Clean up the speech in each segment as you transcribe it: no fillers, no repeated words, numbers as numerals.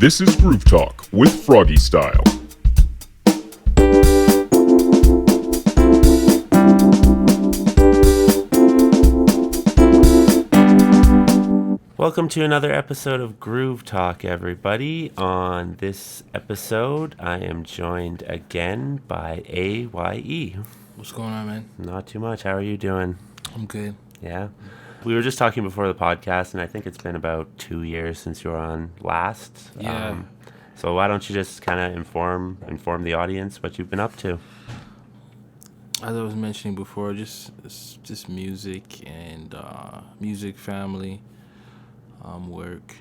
This is Groove Talk with FrogE Style. Welcome to another episode of Groove Talk, everybody. On this episode, I am joined again by A.Y.E. What's going on, man? Not too much. How are you doing? I'm good. Yeah. We were just talking before the podcast, and I think it's been about 2 years since you were on last. Yeah. So why don't you just kind of inform the audience what you've been up to? As I was mentioning before, just music and music, family, work,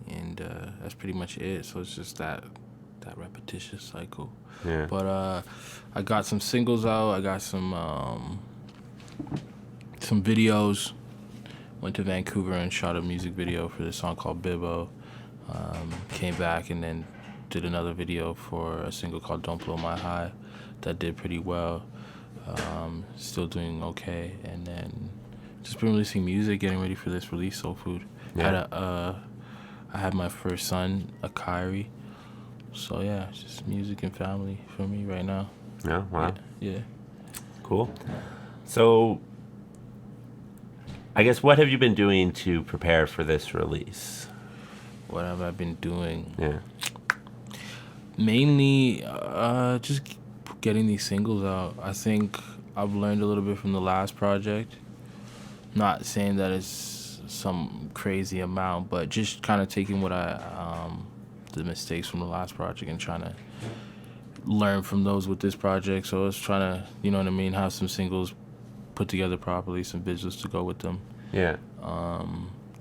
and that's pretty much it. So it's just that repetitious cycle. Yeah. But I got some singles out. I got some videos. Went to Vancouver and shot a music video for this song called Bibbo. Came back and then did another video for a single called Don't Blow My High that did pretty well. Still doing okay. And then just been releasing music, getting ready for this release, Soul Food. Yeah. I had my first son, A.Y.E. So yeah, it's just music and family for me right now. Yeah, wow. Yeah. Cool. So, I guess what have you been doing to prepare for this release? What have I been doing? Yeah. Mainly, just getting these singles out. I think I've learned a little bit from the last project. Not saying that it's some crazy amount, but just kind of taking what the mistakes from the last project and trying to learn from those with this project. So I was trying to, you know what I mean, have some singles put together properly, some visuals to go with them. Yeah.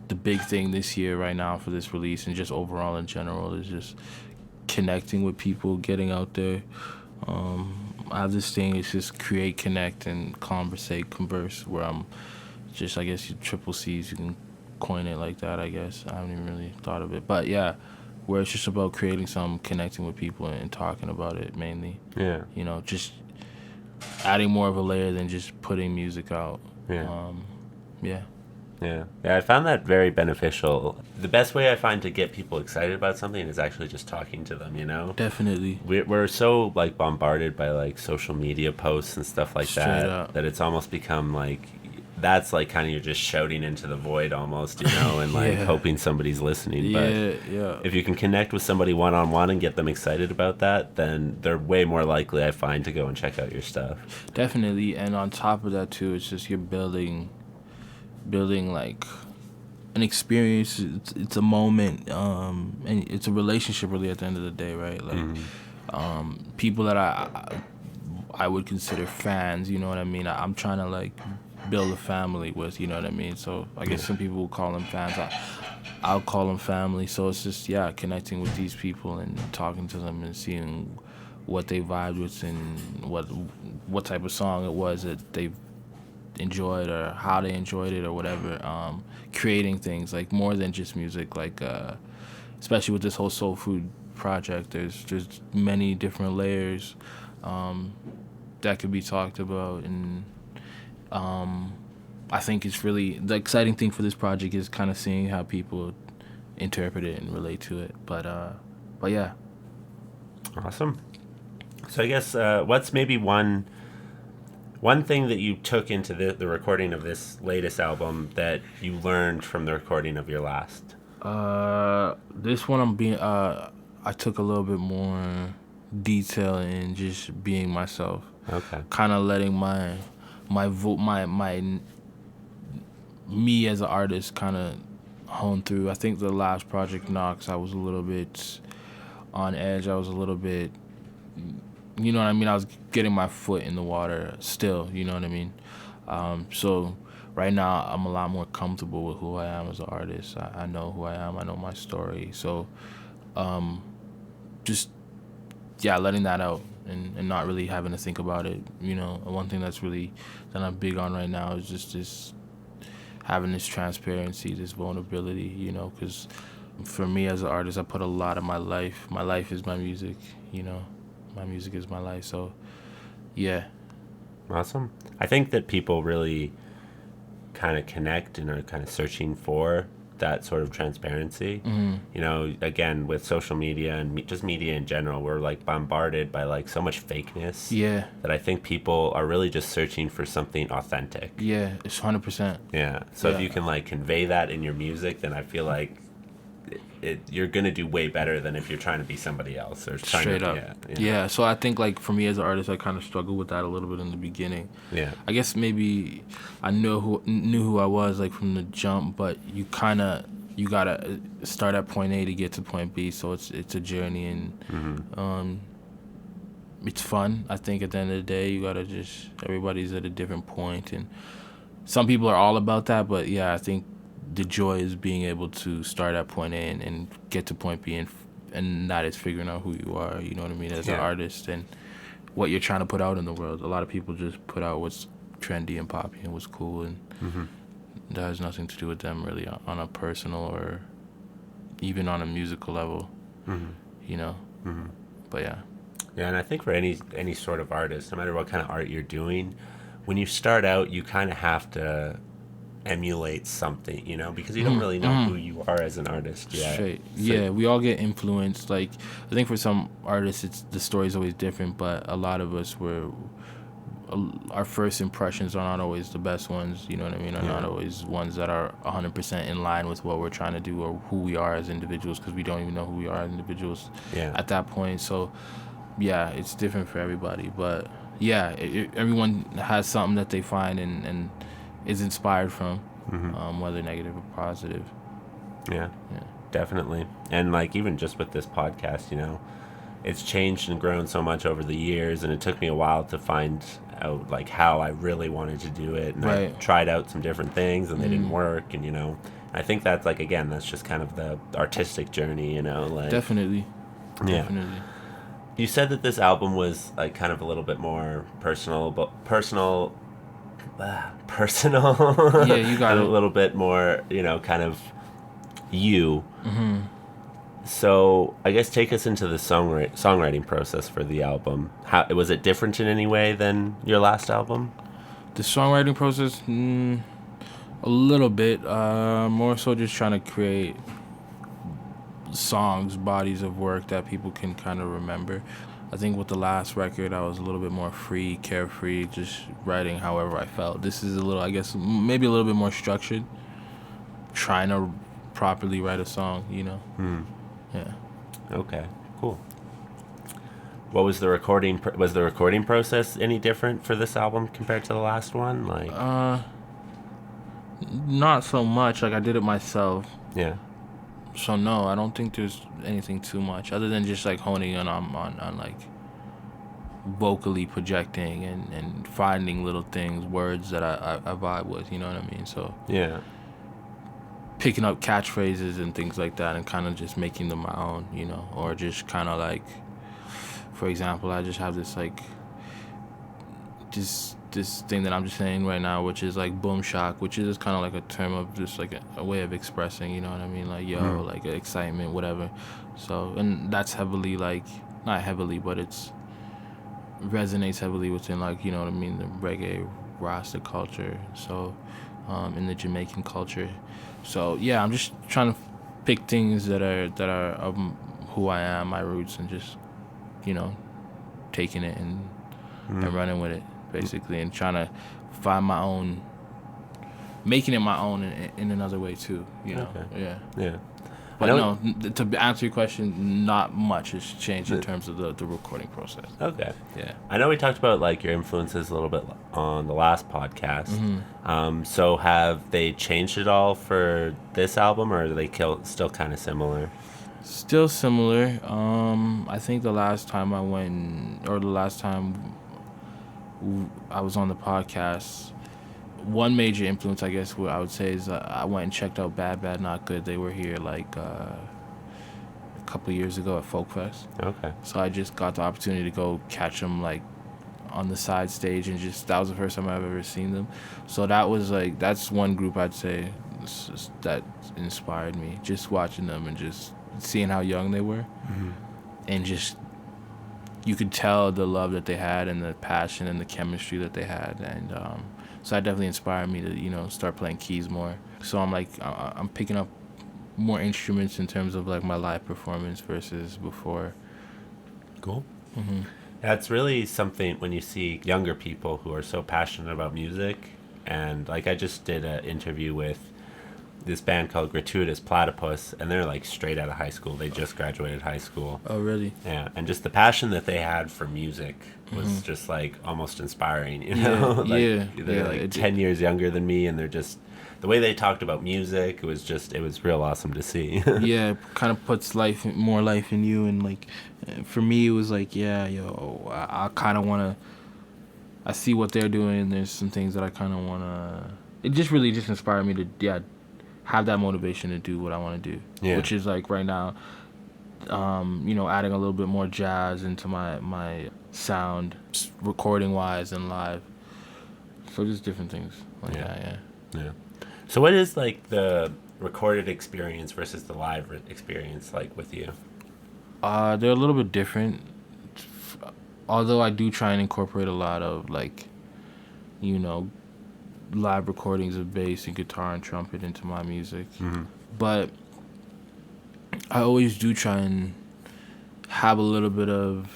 The big thing this year right now for this release and just overall in general is just connecting with people, getting out there. I have this thing, it's just create, connect, and converse, where I'm just, I guess, triple C's, you can coin it like that, I guess. I haven't even really thought of it. But yeah, where it's just about creating something, connecting with people, and talking about it mainly. Yeah. You know, just adding more of a layer than just putting music out. Yeah. Yeah. Yeah, I found that very beneficial. The best way I find to get people excited about something is actually just talking to them, you know? Definitely. We're so, like, bombarded by, like, social media posts and stuff like Straight that, up. that it's almost become, like, that's, like, kind of you're just shouting into the void almost, you know, and, like, Yeah. hoping somebody's listening. Yeah, But yeah. if you can connect with somebody one-on-one and get them excited about that, then they're way more likely, I find, to go and check out your stuff. Definitely. And on top of that, too, it's just you're building like an experience. It's a moment, and it's a relationship really at the end of the day, right? Like people that I would consider fans, you know what I mean? I'm trying to like build a family with, you know what I mean? So I guess some people will call them fans. I'll call them family. So it's just connecting with these people and talking to them and seeing what they vibed with and what type of song it was that they enjoyed or how they enjoyed it or whatever. Creating things like more than just music, like especially with this whole Soul Food project, there's many different layers that could be talked about, and I think it's really the exciting thing for this project is kind of seeing how people interpret it and relate to it. But yeah. Awesome. So I guess what's maybe one thing that you took into the recording of this latest album that you learned from the recording of your last? This one I took a little bit more detail in just being myself. Okay. Kind of letting my me as an artist kind of hone through. I think the last project, Knox, I was a little bit on edge. I was a little bit, you know what I mean? I was getting my foot in the water still, you know what I mean? So right now I'm a lot more comfortable with who I am as an artist. I know who I am. I know my story. So letting that out and not really having to think about it, you know. One thing that I'm big on right now is just this having this transparency, this vulnerability, you know, because for me as an artist, I put a lot of my life is my music, you know. My music is my life, so yeah. Awesome. I think that people really kind of connect and are kind of searching for that sort of transparency. Mm-hmm. You know, again, with social media and just media in general, we're like bombarded by like so much fakeness. Yeah. That I think people are really just searching for something authentic. Yeah, it's 100%. Yeah. So if you can like convey that in your music, then I feel like you're gonna do way better than if you're trying to be somebody else or trying Straight to, up. Yeah. So I think like for me as an artist, I kind of struggled with that a little bit in the beginning. Yeah. I guess maybe I knew who I was like from the jump, but you gotta start at point A to get to point B. So it's a journey, and it's fun. I think at the end of the day, you gotta everybody's at a different point, and some people are all about that. But yeah, I think the joy is being able to start at point A and get to point B, and that is figuring out who you are, you know what I mean, as an artist, and what you're trying to put out in the world. A lot of people just put out what's trendy and poppy and what's cool, and that has nothing to do with them really on a personal or even on a musical level, you know. But yeah. Yeah, and I think for any sort of artist, no matter what kind of art you're doing, when you start out, you kind of have to emulate something, you know, because you don't really know who you are as an artist yet. Straight. Yeah, we all get influenced. Like, I think for some artists, the story's always different, but a lot of us our first impressions are not always the best ones, you know what I mean, are not always ones that are 100% in line with what we're trying to do or who we are as individuals, because we don't even know who we are as individuals at that point. So, yeah, it's different for everybody, but yeah, everyone has something that they find and is inspired from, whether negative or positive. Yeah, definitely. And like even just with this podcast, you know, it's changed and grown so much over the years, and it took me a while to find out like how I really wanted to do it, and I tried out some different things and they didn't work, and you know, I think that's like, again, that's just kind of the artistic journey, you know, like Definitely. You said that this album was like kind of a little bit more personal. Yeah, you got a it. little bit more, you know, kind of you. So I guess take us into the songwriting process for the album. How was it different in any way than your last album? The songwriting process, a little bit. More so just trying to create songs, bodies of work that people can kind of remember. I think with the last record, I was a little bit more free, carefree, just writing however I felt. This is a little, I guess, maybe a little bit more structured, trying to properly write a song, you know? Yeah. Okay, cool. What was the recording? Was the recording process any different for this album compared to the last one? Like, not so much. Like, I did it myself. Yeah. So no, I don't think there's anything too much other than just like honing in on like vocally projecting and finding little things, words that I vibe with, you know what I mean? So yeah, picking up catchphrases and things like that and kind of just making them my own, you know, or just kind of like, for example, I just have this like this thing that I'm just saying right now, which is like boom shock, which is kind of like a term of just like a way of expressing, you know what I mean, like like excitement, whatever. So, and that's heavily like, not heavily, but it's resonates heavily within like, you know what I mean, the reggae Rasta culture, so in the Jamaican culture. So yeah, I'm just trying to pick things that are of who I am, my roots, and just, you know, taking it and running with it, basically, and trying to find my own, making it my own in another way too, you know. Okay. Yeah. But no, to answer your question, not much has changed in terms of the recording process. Okay. Yeah. I know we talked about like your influences a little bit on the last podcast. So have they changed at all for this album, or are they still kind of similar? Still similar. I think the last time I was on the podcast, one major influence, I guess, what I would say is I went and checked out Bad Bad Not Good. They were here like a couple of years ago at Folk Fest. Okay. So I just got the opportunity to go catch them like on the side stage, and just that was the first time I've ever seen them. So that was like, that's one group I'd say that inspired me, just watching them and just seeing how young they were, and just you could tell the love that they had and the passion and the chemistry that they had, and so that definitely inspired me to, you know, start playing keys more. So I'm like, I'm picking up more instruments in terms of like my live performance versus before. Cool. Mm-hmm. That's really something when you see younger people who are so passionate about music. And like I just did an interview with this band called Gratuitous Platypus, and they're like straight out of high school. They just graduated high school. Oh, really? Yeah, and just the passion that they had for music was just like almost inspiring, you know? They're like 10 years younger than me, and they're just the way they talked about music, it was real awesome to see. Yeah, kind of puts more life in you, and like for me it was like, yeah, yo, I kind of want to, I see what they're doing, and there's some things that I kind of want to, it just really just inspired me to have that motivation to do what I want to do, which is like right now, adding a little bit more jazz into my sound, recording wise and live. So just different things like that. Yeah. So what is like the recorded experience versus the live experience like with you? They're a little bit different. Although I do try and incorporate a lot of like, live recordings of bass and guitar and trumpet into my music. Mm-hmm. But I always do try and have a little bit of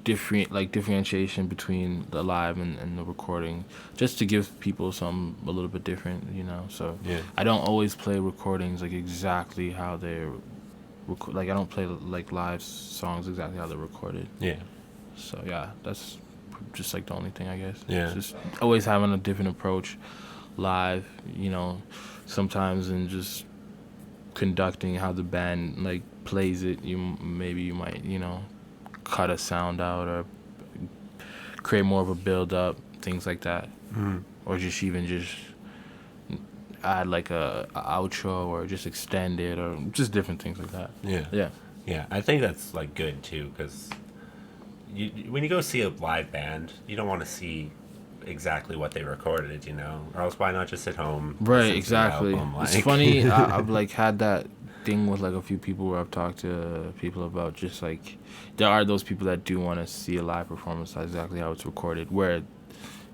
differentiation between the live and the recording, just to give people something a little bit different, So I don't always play recordings like exactly how they're I don't play like live songs exactly how they're recorded. Yeah. So that's just like the only thing, I guess. Yeah. It's just always having a different approach live, sometimes in just conducting how the band like plays it. You might cut a sound out or create more of a build up, things like that. Mm-hmm. Or just add like a outro or just extend it or just different things like that. Yeah, I think that's like good too, because when you go see a live band, you don't want to see exactly what they recorded, or else why not just sit home, right? Exactly. It's funny. I've like had that thing with like a few people where I've talked to people about just like there are those people that do want to see a live performance exactly how it's recorded, where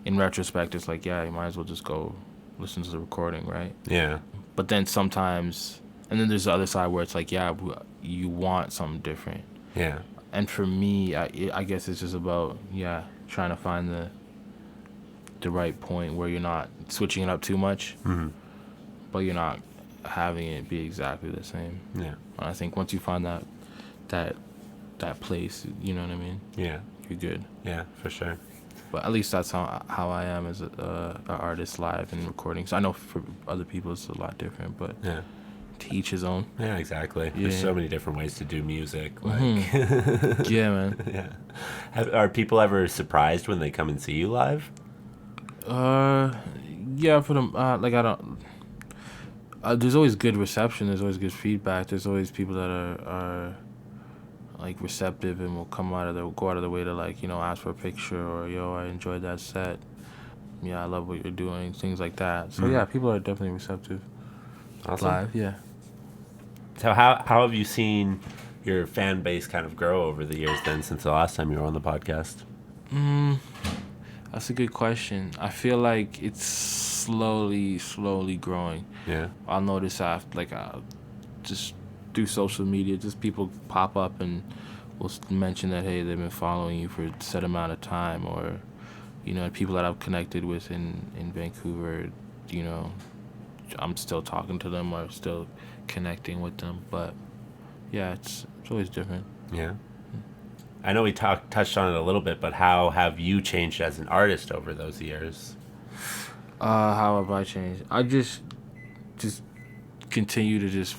in retrospect it's like, yeah, you might as well just go listen to the recording, right? Yeah. But then sometimes, and then there's the other side where it's like, yeah, you want something different. Yeah. And for me, I guess it's just about trying to find the right point where you're not switching it up too much, but you're not having it be exactly the same. Yeah. And I think once you find that place, you know what I mean? Yeah. You're good. Yeah, for sure. But at least that's how I am as an artist live and recording. So I know for other people it's a lot different, but to each his own. Yeah, exactly. There's so many different ways to do music. Like, yeah, man. Yeah. Are people ever surprised when they come and see you live? Yeah, for them. Like I don't. There's always good reception. There's always good feedback. There's always people that are like receptive and will go out of their way to like ask for a picture or I enjoyed that set. Yeah, I love what you're doing. Things like that. So yeah, people are definitely receptive. Awesome. Live, yeah. So how have you seen your fan base kind of grow over the years then since the last time you were on the podcast? That's a good question. I feel like it's slowly growing. Yeah. I'll notice I'll just through social media, just people pop up and will mention that, hey, they've been following you for a set amount of time, or, people that I've connected with in Vancouver, I'm still talking to them or still connecting with them. But, yeah, it's always different. Yeah. I know we touched on it a little bit, but how have you changed as an artist over those years? How have I changed? I just continue to just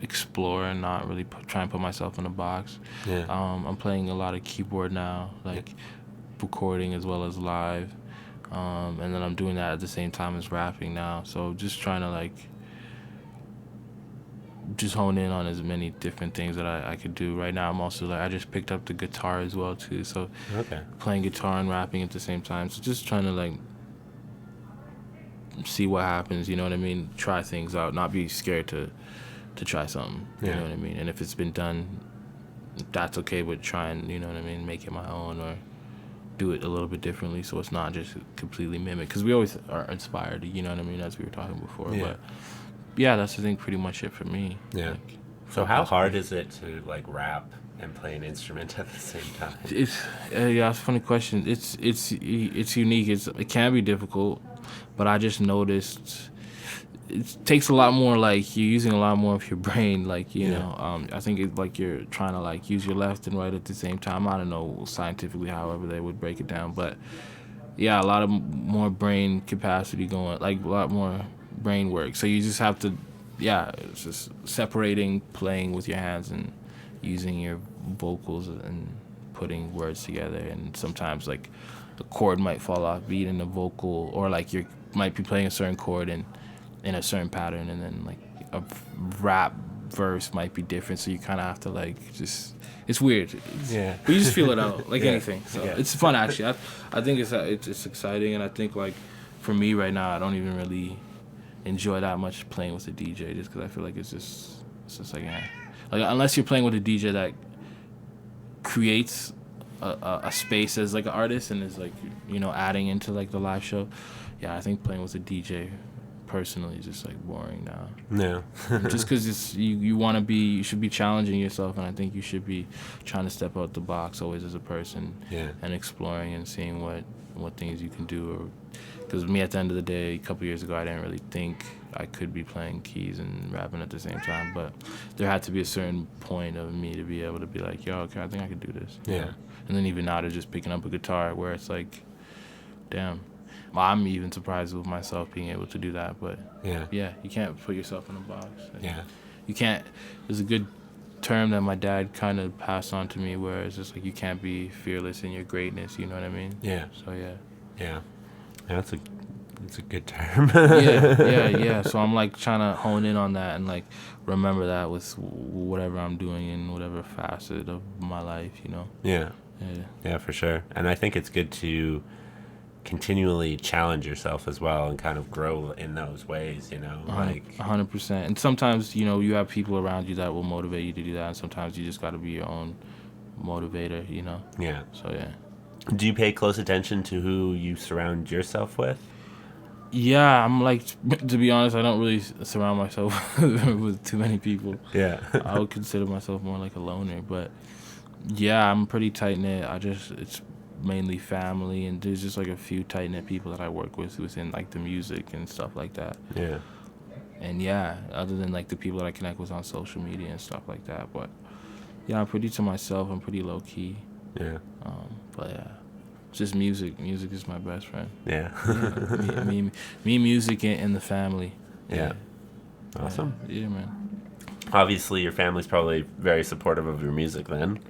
explore and not really try and put myself in a box. Yeah. I'm playing a lot of keyboard now, like recording as well as live, and then I'm doing that at the same time as rapping now. So just trying to just hone in on as many different things that I could do. Right now I'm also I just picked up the guitar as well too, so playing guitar and rapping at the same time. So just trying to see what happens, you know what I mean? Try things out, not be scared to try something, you know what I mean? And if it's been done, that's okay, but try and, you know what I mean, make it my own or do it a little bit differently so it's not just completely mimic. Because we always are inspired, you know what I mean, as we were talking before. But yeah, that's I think pretty much it for me. Yeah. Like, So how hard is it to like rap and play an instrument at the same time? it's yeah, it's a funny question. It's unique. It can be difficult, but I just noticed it takes a lot more. Like you're using a lot more of your brain. Like you Yeah. know, I think it's like you're trying to like use your left and right at the same time. I don't know scientifically, however they would break it down, but yeah, a lot of more brain capacity going, like a lot more brain work. So you just have to, yeah, it's just separating, playing with your hands and using your vocals and putting words together. And sometimes like the chord might fall off beat in the vocal, or like you might be playing a certain chord in a certain pattern, and then like a rap verse might be different. So you kind of have to like just. It's weird. Yeah. But you just feel it out, like Yeah. anything. So Yeah. it's fun, actually. I think it's exciting, and I think, like, for me right now, I don't even really enjoy that much playing with a DJ just because I feel like it's just like, like, unless you're playing with a DJ that creates a space as, like, an artist and is, like, you know, adding into, like, the live show. Yeah, I think playing with a DJ personally is just like boring now. No. Just because it's you should be challenging yourself, and I think you should be trying to step out the box always as a person. Yeah. And exploring and seeing what things you can do. Because me, at the end of the day, a couple years ago, I didn't really think I could be playing keys and rapping at the same time, but there had to be a certain point of me to be able to be like, yo, okay, I think I could do this. Yeah. And then even now, to just picking up a guitar, where it's like, damn, I'm even surprised with myself being able to do that. But yeah, you can't put yourself in a box. Yeah. You can't. There's a good term that my dad kind of passed on to me, where it's just like you can't be fearless in your greatness. You know what I mean? Yeah. So yeah. Yeah. That's a good term. yeah. So I'm like trying to hone in on that and like remember that with whatever I'm doing in whatever facet of my life. You know? Yeah. Yeah. Yeah, for sure. And I think it's good to continually challenge yourself as well and kind of grow in those ways, you know, like 100%. And sometimes, you know, you have people around you that will motivate you to do that, and sometimes you just got to be your own motivator, you know. Yeah. So yeah. Do you pay close attention to who you surround yourself with? Yeah, I'm like, to be honest, I don't really surround myself with too many people. Yeah. I would consider myself more like a loner, but yeah, I'm pretty tight knit. It's mainly family, and there's just like a few tight knit people that I work with within like the music and stuff like that. Yeah. And yeah, other than like the people that I connect with on social media and stuff like that. But yeah, I'm pretty to myself. I'm pretty low key. Yeah. But yeah, just music. Music is my best friend. Yeah. Yeah, me, music, and the family. Yeah. Awesome. Yeah, man. Obviously, your family's probably very supportive of your music then.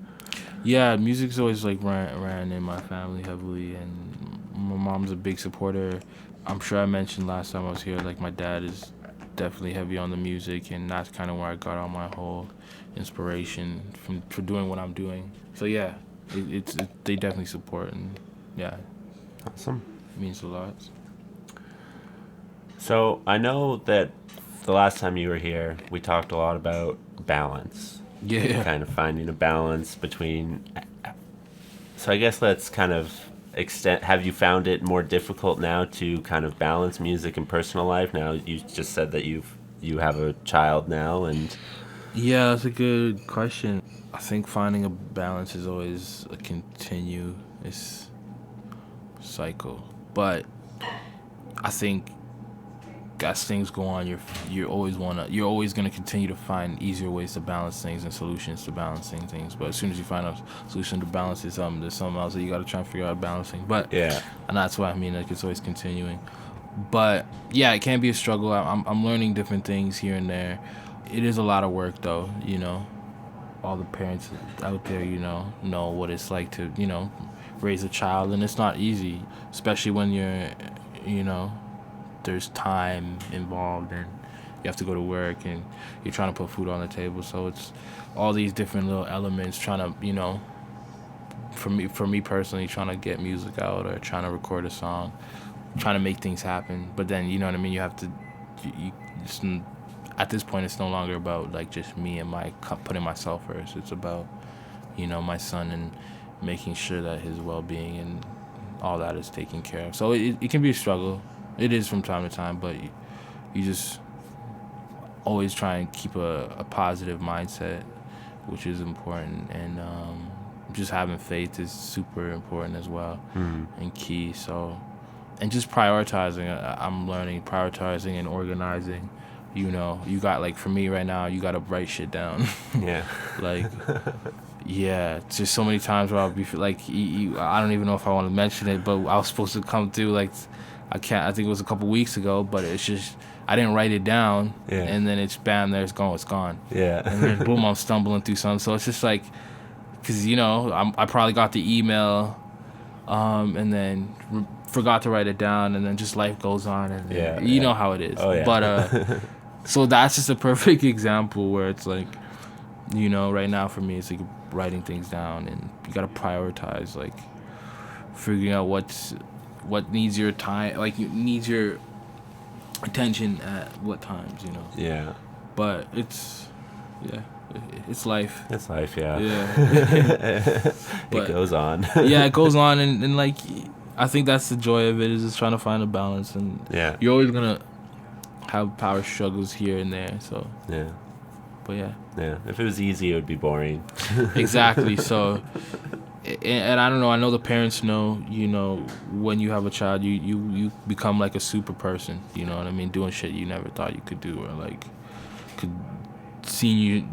Yeah, music's always like ran in my family heavily, and my mom's a big supporter. I'm sure I mentioned last time I was here, like my dad is definitely heavy on the music, and that's kind of where I got all my whole inspiration for doing what I'm doing. So yeah, they definitely support, and yeah, Awesome. it means a lot. So I know that the last time you were here, we talked a lot about balance. Yeah. Kind of finding a balance between. So I guess let's kind of extend. Have you found it more difficult now to kind of balance music and personal life? Now you just said that you have a child now, and Yeah, that's a good question. I think finding a balance is always a continuous cycle, but I think as things go on, you're always gonna continue to find easier ways to balance things and solutions to balancing things. But as soon as you find a solution to balance it, there's something else that you gotta try and figure out balancing. But yeah, and that's what I mean. Like it's always continuing. But yeah, it can be a struggle. I'm learning different things here and there. It is a lot of work though. You know, all the parents out there, you know what it's like to raise a child, and it's not easy, especially when you're there's time involved and you have to go to work and you're trying to put food on the table. So it's all these different little elements trying to, for me personally, trying to get music out or trying to record a song, trying to make things happen. But then, you know what I mean? You have to, at this point, it's no longer about like just me and putting myself first. It's about, my son and making sure that his well-being and all that is taken care of. So it can be a struggle. It is from time to time, but always try and keep a positive mindset, which is important, and just having faith is super important as well, and key. So, and just prioritizing. I'm learning prioritizing and organizing. You know, you got, like, for me right now, you got to write shit down. Yeah. Like, yeah, it's just so many times where I'll be like, I don't even know if I want to mention it, but I was supposed to come through, like, I think it was a couple weeks ago, but it's just, I didn't write it down, and then it's bam, there it's gone. Yeah. And then boom, I'm stumbling through something. So it's just like, because, you know, I probably got the email, and then forgot to write it down, and then just life goes on, and you know how it is. Oh, yeah. But so that's just a perfect example where it's like, you know, right now for me, it's like writing things down, and you gotta prioritize, like figuring out what needs your time, like needs your attention at what times, you know. Yeah. But it's life. It's life, yeah. Yeah. It goes on. Yeah, it goes on, and like, I think that's the joy of it, is just trying to find a balance, and you're always gonna have power struggles here and there. So but yeah, if it was easy, it would be boring. Exactly. So, and I don't know, I know the parents know, you know, when you have a child, you become like a super person, you know what I mean, doing shit you never thought you could do, or like you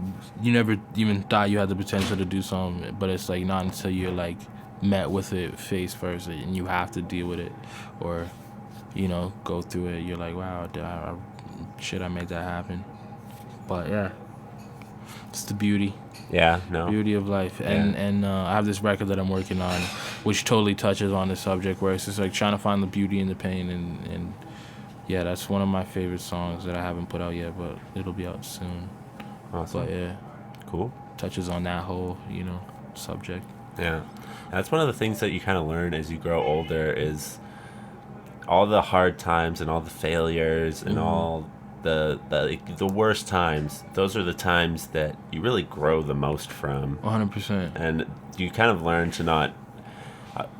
never even thought you had the potential to do something, but it's like not until you're like met with it face first, and you have to deal with it, or, you know, go through it, you're like, wow, I made that happen. But yeah, it's the beauty of life. And I have this record that I'm working on, which totally touches on the subject, where it's just like trying to find the beauty in the pain, and yeah, that's one of my favorite songs that I haven't put out yet, but it'll be out soon. Awesome. But yeah, cool. Touches on that whole, you know, subject. Yeah, that's one of the things that you kind of learn as you grow older, is all the hard times and all the failures and all the worst times. Those are the times that you really grow the most from. 100%. And you kind of learn to not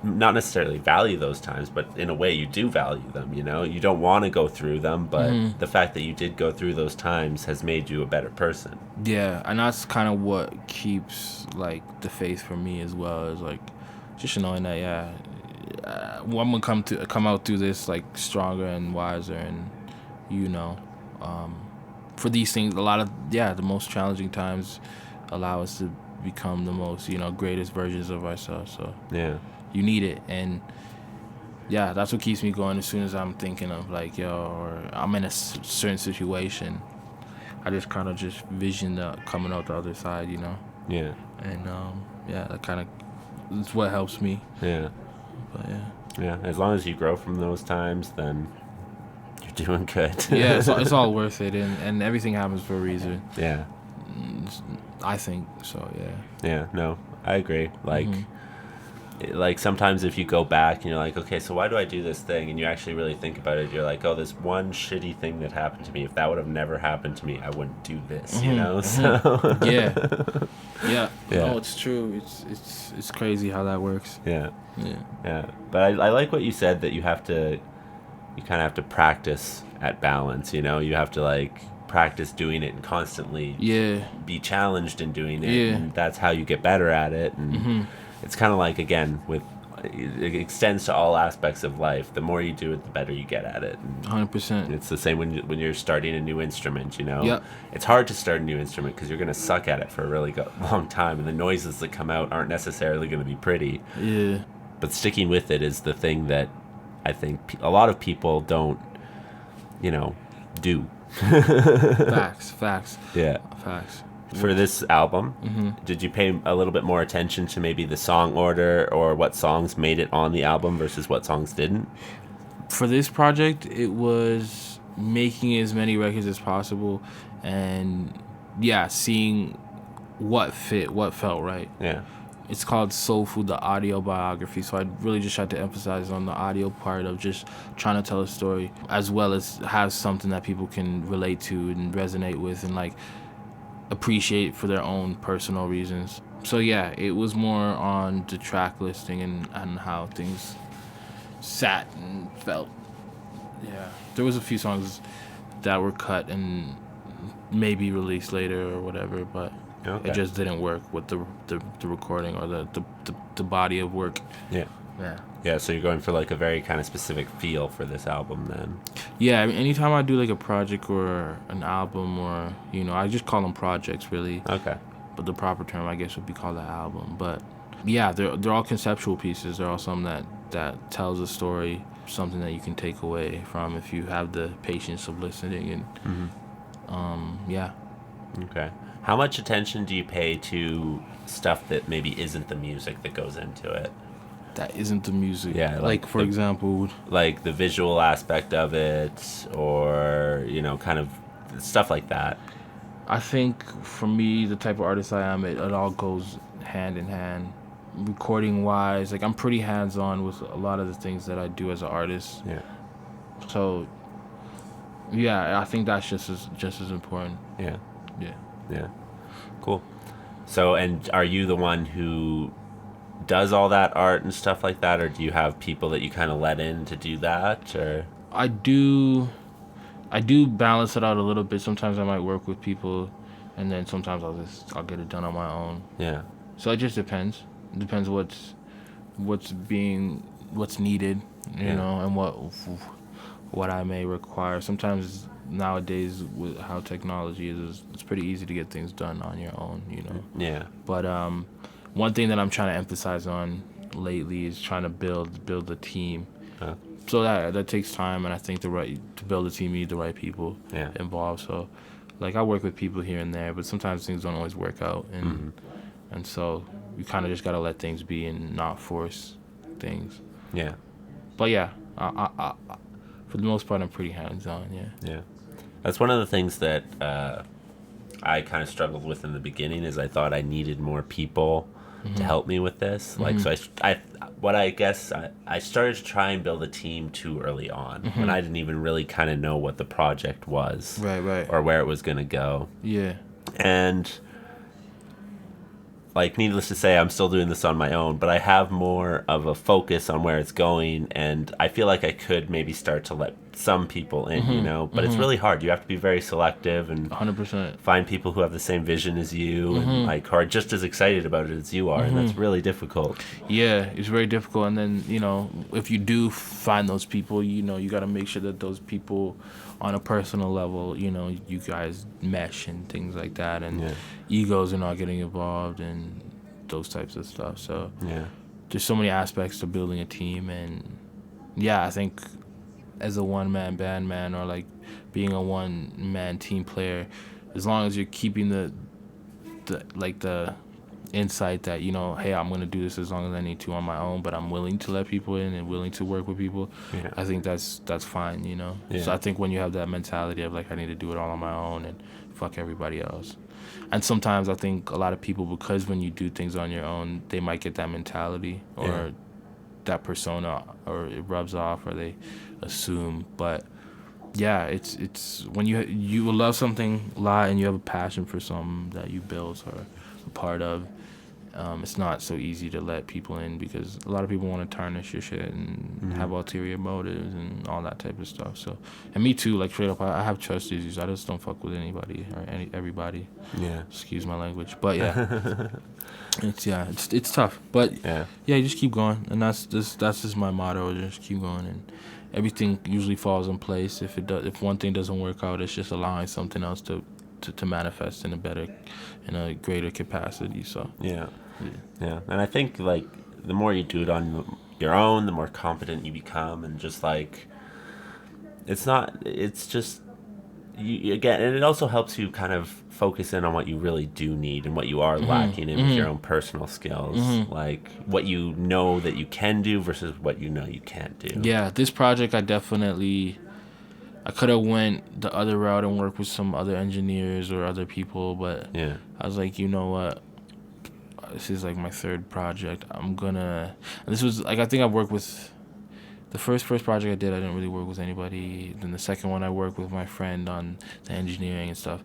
necessarily value those times, but in a way you do value them, you know? You don't want to go through them, but the fact that you did go through those times has made you a better person. Yeah, and that's kind of what keeps, like, the faith for me as well, is, like, just knowing that, I'm going to come out through this, like, stronger and wiser, and, you know, for these things, a lot of, the most challenging times allow us to become the most, you know, greatest versions of ourselves, so. Yeah. You need it, and that's what keeps me going. As soon as I'm thinking of, like, or I'm in a certain situation, I just kind of just vision coming out the other side, you know. Yeah. And that kind of is what helps me. Yeah. But yeah. As long as you grow from those times, then you're doing good. It's all worth it, and everything happens for a reason. Yeah. I think so. Yeah. Yeah. No, I agree. Like. Like, sometimes if you go back and you're like, okay, so why do I do this thing? And you actually really think about it, you're like, oh, this one shitty thing that happened to me, if that would have never happened to me, I wouldn't do this, you know? So yeah. No, it's true. It's crazy how that works. Yeah. But I like what you said, that you kind of have to practice at balance, you know? You have to, like, practice doing it and constantly be challenged in doing it, and that's how you get better at it. And it's kind of like, again, it extends to all aspects of life. The more you do it, the better you get at it. 100%. It's the same when you're starting a new instrument, you know? Yep. It's hard to start a new instrument because you're going to suck at it for a really long time, and the noises that come out aren't necessarily going to be pretty. Yeah. But sticking with it is the thing that I think a lot of people don't, you know, do. Facts. Yeah. Facts. For this album, did you pay a little bit more attention to maybe the song order, or what songs made it on the album versus what songs didn't? For this project, it was making as many records as possible, and seeing what fit, what felt right. Yeah. It's called Soul Food, the Audiobiography, so I really just tried to emphasize on the audio part of just trying to tell a story, as well as have something that people can relate to and resonate with, and, like, appreciate for their own personal reasons. So it was more on the track listing and how things sat and felt. Yeah, there was a few songs that were cut and maybe released later or whatever, but Okay. it just didn't work with the recording or the body of work. Yeah. Yeah. Yeah, so you're going for like a very kind of specific feel for this album then. Yeah, I mean, anytime I do like a project or an album or, I just call them projects really. Okay. But the proper term, I guess, would be called an album. But yeah, they're all conceptual pieces. They're all something that tells a story, something that you can take away from if you have the patience of listening. And yeah. Okay. How much attention do you pay to stuff that maybe isn't the music that goes into it? That isn't the music. Yeah, like for example, like the visual aspect of it, or kind of stuff like that. I think for me, the type of artist I am, it all goes hand in hand. Recording wise, like I'm pretty hands on with a lot of the things that I do as an artist. Yeah. So yeah, I think that's just as important. Yeah. Yeah. Yeah. Cool. So, and are you the one who does all that art and stuff like that, or do you have people that you kind of let in to do that? Or I do balance it out a little bit. Sometimes I might work with people, and then sometimes I'll get it done on my own. Yeah. So it just depends. It depends what's needed, you know, and what I may require. Sometimes nowadays with how technology is, it's pretty easy to get things done on your own, Yeah. But one thing that I'm trying to emphasize on lately is trying to build a team. So that takes time, and I think to build a team, you need the right people involved. So, like, I work with people here and there, but sometimes things don't always work out, and so you kind of just gotta let things be and not force things. Yeah. But yeah, I for the most part, I'm pretty hands-on. Yeah. That's one of the things that I kind of struggled with in the beginning. Is I thought I needed more people to help me with this. Like, so I started to try and build a team too early on when I didn't even really kind of know what the project was, Right. or where it was going to go. Yeah. And like, needless to say, I'm still doing this on my own, but I have more of a focus on where it's going, and I feel like I could maybe start to let some people in, but it's really hard. You have to be very selective and 100%. find people who have the same vision as you and like are just as excited about it as you are, and that's really difficult. Yeah, it's very difficult. And then, if you do find those people, you got to make sure that those people on a personal level, you guys mesh and things like that, and egos are not getting involved and those types of stuff. So there's so many aspects to building a team, and I think as a one-man band man, or like being a one-man team player, as long as you're keeping the insight that, hey, I'm going to do this as long as I need to on my own, but I'm willing to let people in and willing to work with people. I think that's fine, So I think when you have that mentality of like, I need to do it all on my own and fuck everybody else. And sometimes I think a lot of people, because when you do things on your own, they might get that mentality or that persona, or it rubs off, or they assume. But yeah, it's when you will love something a lot and you have a passion for something that you built or a part of, it's not so easy to let people in, because a lot of people want to tarnish your shit and have ulterior motives and all that type of stuff. So, and me too, like straight up, I have trust issues. I just don't fuck with anybody or everybody. Excuse my language, but it's tough. But you just keep going, and that's just my motto. Just keep going, and everything usually falls in place. If one thing doesn't work out, it's just allowing something else to manifest in a greater capacity. So and I think like the more you do it on your own, the more confident you become, and just like it's just you again, and it also helps you kind of focus in on what you really do need and what you are lacking in with your own personal skills, like what you know that you can do versus what you know you can't do. This project, I could have went the other route and worked with some other engineers or other people, but I was like, you know what? This is like my third project. This was like, I think I worked with the first project I did. I didn't really work with anybody. Then the second one, I worked with my friend on the engineering and stuff.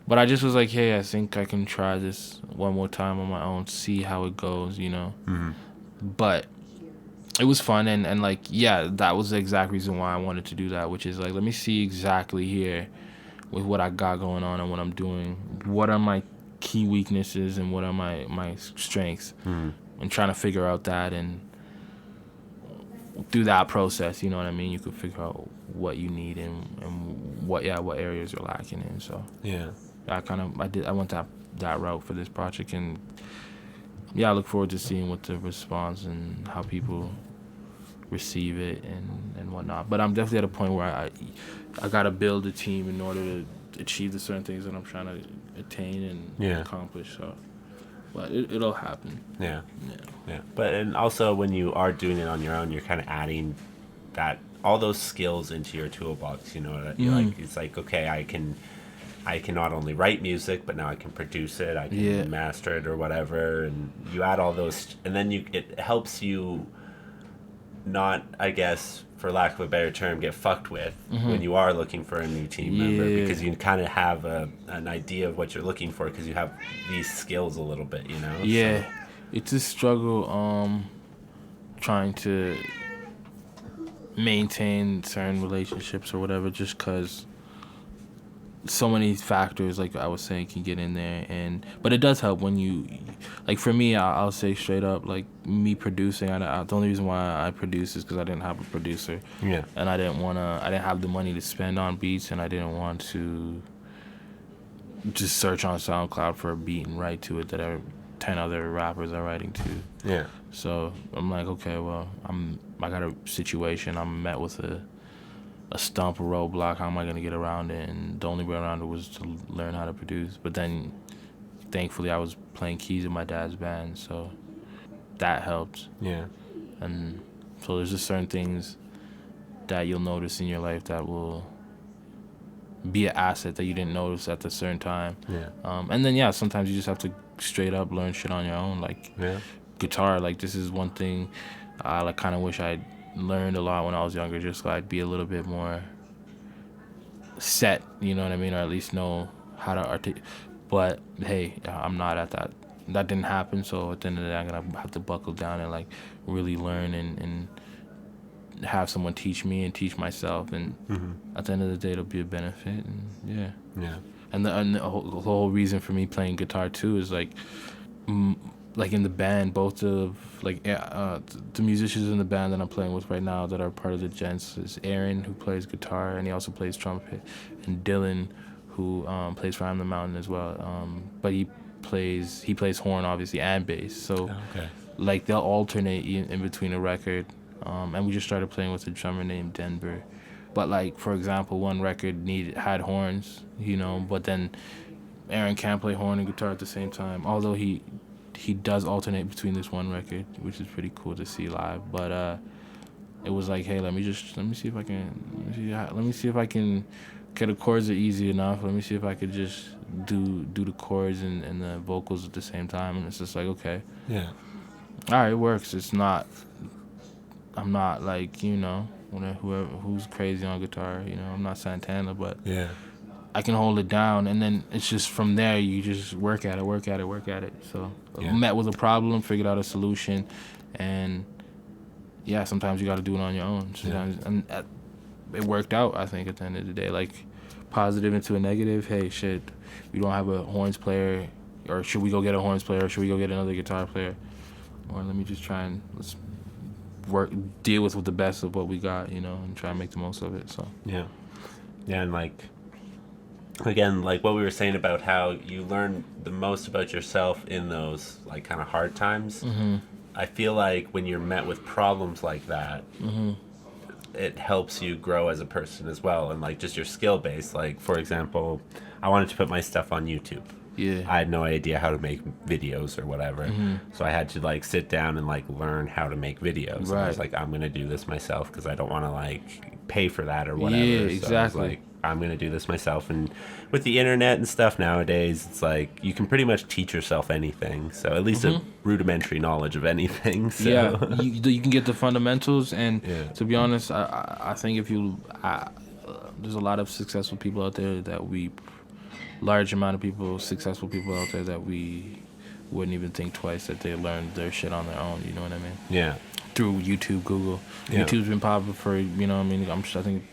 But I just was like, hey, I think I can try this one more time on my own, see how it goes, But it was fun, and like, that was the exact reason why I wanted to do that, which is like, let me see exactly here with what I got going on and what I'm doing. What are my key weaknesses and what are my strengths? And trying to figure out that, and through that process, you know what I mean, you could figure out what you need and what areas you're lacking in. So Yeah. I went that route for this project, and I look forward to seeing what the response and how people receive it and whatnot. But I'm definitely at a point where I gotta build a team in order to achieve the certain things that I'm trying to attain and accomplish. So, but it'll happen. Yeah. But and also when you are doing it on your own, you're kind of adding all those skills into your toolbox. You know, like it's like, okay, I can not only write music, but now I can produce it, I can master it or whatever, and you add all those, and then it helps you not, I guess, for lack of a better term, get fucked with when you are looking for a new team member, because you kind of have an idea of what you're looking for because you have these skills a little bit, you know? Yeah, so. It's a struggle trying to maintain certain relationships or whatever, just because so many factors, like I was saying, can get in there. But it does help when you, like for me, I'll say straight up, like me producing, the only reason why I produce is because I didn't have a producer. Yeah. And I didn't have the money to spend on beats, and I didn't want to just search on SoundCloud for a beat and write to it that 10 other rappers are writing to. Yeah. So I'm like, okay, well, I got a situation, I'm met with a stump, a roadblock. How am I going to get around it? And the only way around it was to learn how to produce. But then, thankfully, I was playing keys in my dad's band, so that helped. Yeah. And so there's just certain things that you'll notice in your life that will be an asset that you didn't notice at a certain time. Yeah. And then, sometimes you just have to straight up learn shit on your own. Like guitar, like this is one thing I kind of wish I'd learned a lot when I was younger, just so I'd be a little bit more set, you know what I mean, or at least know how to articulate. But hey, I'm not at that. That didn't happen, so at the end of the day, I'm gonna have to buckle down and like really learn and have someone teach me and teach myself, and at the end of the day, it'll be a benefit. And and the whole reason for me playing guitar too is like in the band, both of the musicians in the band that I'm playing with right now that are part of the Gents is Aaron, who plays guitar and he also plays trumpet, and Dylan, who plays for I'm the Mountain as well. But he plays horn obviously and bass. So like they'll alternate in between a record. And we just started playing with a drummer named Denver. But like for example, one record had horns, you know, but then Aaron can't play horn and guitar at the same time. Although he does alternate between this one record, which is pretty cool to see live. But it was like, hey, let me see if I can get the chords are easy enough. Let me see if I could just do the chords and the vocals at the same time. And it's just like, okay, all right, it works. I'm not like, you know, whoever who's crazy on guitar, you know, I'm not Santana, but I can hold it down, and then it's just from there you just work at it. So met with a problem, figured out a solution, and sometimes you got to do it on your own. Sometimes, and it worked out. I think at the end of the day, like positive into a negative. Hey, shit, we don't have a horns player, or should we go get a horns player, or should we go get another guitar player, or let me just try and deal with the best of what we got, you know, and try and make the most of it. So and like. Again, like what we were saying about how you learn the most about yourself in those like kind of hard times. I feel like when you're met with problems like that, it helps you grow as a person as well, and like just your skill base. Like for example, I wanted to put my stuff on YouTube. I had no idea how to make videos or whatever, so I had to like sit down and like learn how to make videos. And I was like, I'm gonna do this myself because I don't want to like pay for that or whatever. So I was like, I'm going to do this myself. And with the internet and stuff nowadays, it's like you can pretty much teach yourself anything. So at least a rudimentary knowledge of anything. So. You can get the fundamentals. And to be honest, I think there's a lot of successful people out there large amount of people, successful people out there that we wouldn't even think twice that they learned their shit on their own. You know what I mean? Yeah. Through YouTube, Google. YouTube's been popular for, you know what I mean, I think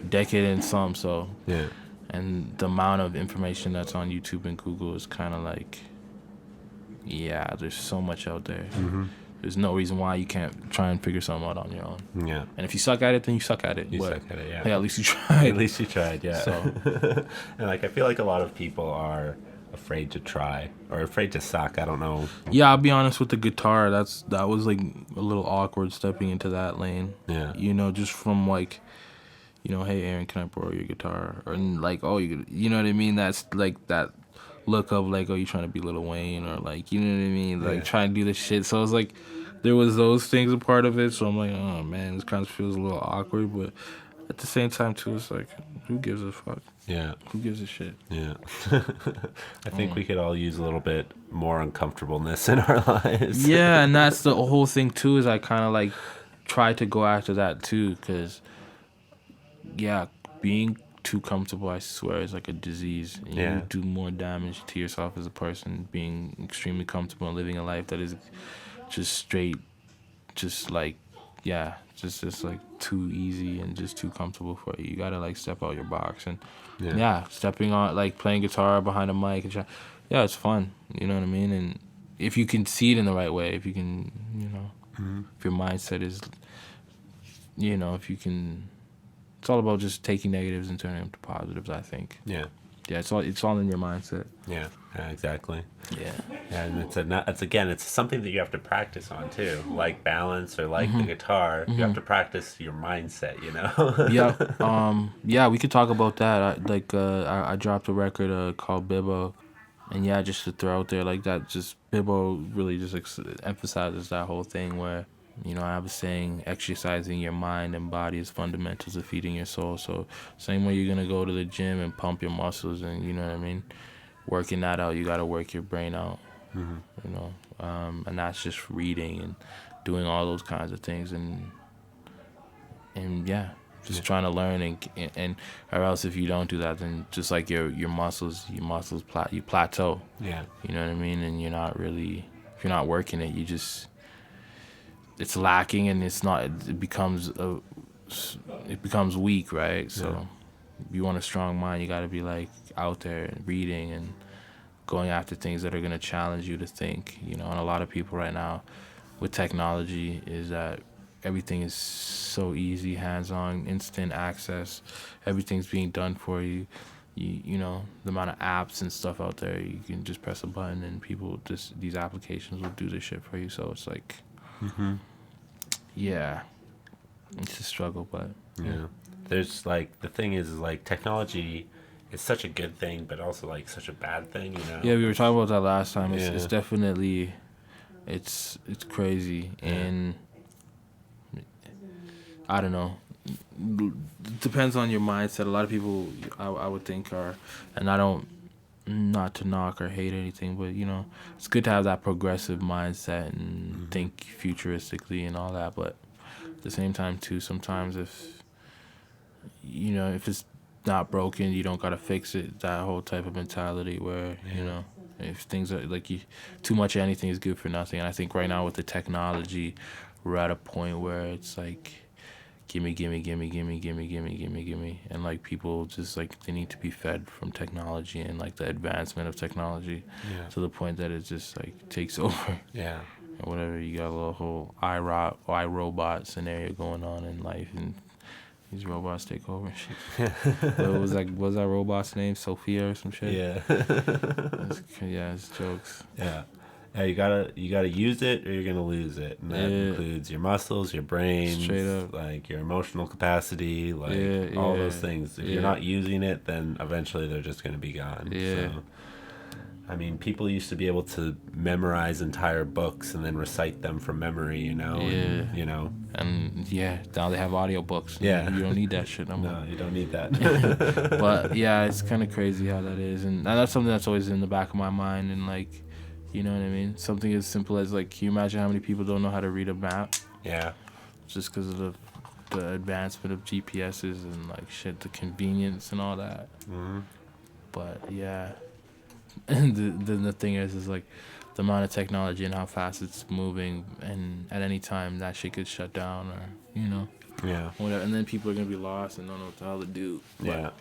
decade and some, so And the amount of information that's on YouTube and Google is kind of like, yeah, there's so much out there. There's no reason why you can't try and figure something out on your own. Yeah. And if you suck at it, then you suck at it. You But, suck at it, yeah. hey, at least you tried. At least you tried, yeah. So. And like I feel like a lot of people are afraid to try or afraid to suck. I don't know. Yeah, I'll be honest with the guitar. That was like a little awkward stepping into that lane. Yeah. You know, just from like, you know, hey Aaron, can I borrow your guitar? Or like, oh, you know what I mean? That's like that look of like, oh, you trying to be Lil Wayne, or like, you know what I mean? Like trying to do this shit. So it's like there was those things a part of it. So I'm like, oh man, this kind of feels a little awkward, but at the same time too, it's like, who gives a fuck? Yeah. Who gives a shit? Yeah. I think we could all use a little bit more uncomfortableness in our lives. Yeah, and that's the whole thing too, is I kind of like try to go after that too, because yeah, being too comfortable, I swear, is like a disease. And you do more damage to yourself as a person being extremely comfortable and living a life that is just straight, just like, yeah, just like too easy and just too comfortable for you. You gotta like step out your box and stepping on, like playing guitar behind a mic and yeah, it's fun. You know what I mean? And if you can see it in the right way, if you can, you know, if your mindset is, you know, if you can. It's all about just taking negatives and turning them to positives, I think. Yeah. Yeah, it's all in your mindset. Yeah, exactly. Yeah. Yeah, and it's something that you have to practice on too, like balance or like the guitar. You have to practice your mindset, you know. Yeah, we could talk about that. I dropped a record called Bibbo, and yeah, just to throw out there like that, just Bibbo really just emphasizes that whole thing where, you know, I was saying exercising your mind and body is fundamental to feeding your soul. So same way you're going to go to the gym and pump your muscles and, you know what I mean, working that out, you got to work your brain out, you know, and that's just reading and doing all those kinds of things and yeah, just trying to learn and or else if you don't do that, then just like your muscles you plateau. Yeah. You know what I mean? And you're not really, if you're not working it, you just, it's lacking and it becomes weak, right? So if you want a strong mind, you got to be like out there and reading and going after things that are going to challenge you to think, you know. And a lot of people right now with technology is that everything is so easy, hands-on, instant access, everything's being done for you. You know, the amount of apps and stuff out there, you can just press a button and these applications will do this shit for you. So it's like, yeah, it's a struggle, but yeah. There's like, the thing is like technology is such a good thing, but also like such a bad thing, you know? Yeah, we were talking about that last time. It's definitely, it's crazy. And I don't know. It depends on your mindset. A lot of people, I would think, are, and I don't, not to knock or hate anything, but, you know, it's good to have that progressive mindset and think futuristically and all that. But at the same time, too, sometimes if, you know, if it's not broken, you don't got to fix it. That whole type of mentality where, you know, if things are like too much of anything is good for nothing. And I think right now with the technology, we're at a point where it's like, gimme, and like people just like they need to be fed from technology and like the advancement of technology to the point that it just like takes over. Yeah. And whatever, you got a little whole iRobot scenario going on in life, and these robots take over and shit. What was that robot's name? Sophia or some shit? Yeah. It's jokes. Yeah. Yeah, you gotta use it or you're gonna lose it, and that includes your muscles, your brain, straight up, like your emotional capacity, like all those things. If you're not using it, then eventually they're just gonna be gone. Yeah. So, I mean, people used to be able to memorize entire books and then recite them from memory, you know. Yeah. And, you know. And now they have audiobooks. Yeah. You don't need that shit no more. No, you don't need that. But yeah, it's kind of crazy how that is, and that's something that's always in the back of my mind, and like. You know what I mean? Something as simple as, like, can you imagine how many people don't know how to read a map? Yeah. Just because of the advancement of GPSs and, like, shit, the convenience and all that. But, yeah. And the thing is, like, the amount of technology and how fast it's moving, and at any time that shit gets shut down or, you know. Yeah. whatever, and then people are gonna be lost and don't know what the hell to do. But,